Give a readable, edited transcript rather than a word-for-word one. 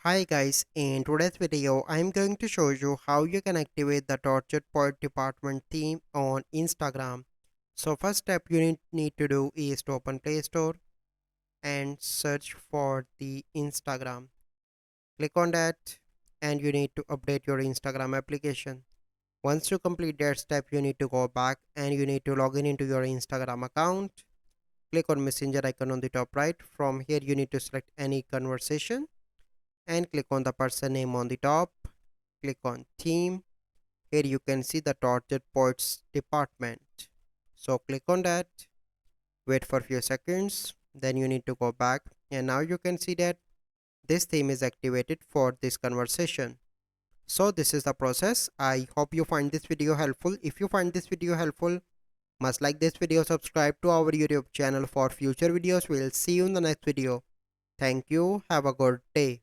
Hi guys, in today's video I'm going to show you how you can activate the Tortured Poet Department theme on Instagram. So first step you need to do is to open Play Store and search for the Instagram. Click on that and you need to update your Instagram application. Once you complete that step you need to go back and you need to log in into your Instagram account. Click on messenger icon on the top right. From here you need to select any conversation and click on the person name on the top. Click on theme. Here you can see the Tortured Poets department. So click on that, wait for a few seconds, then you need to go back and now you can see that this theme is activated for this conversation. So this is the process. I hope you find this video helpful. If you find this video helpful, must like this video, subscribe to our YouTube channel for future videos. We'll see you in the next video. Thank you. Have a good day.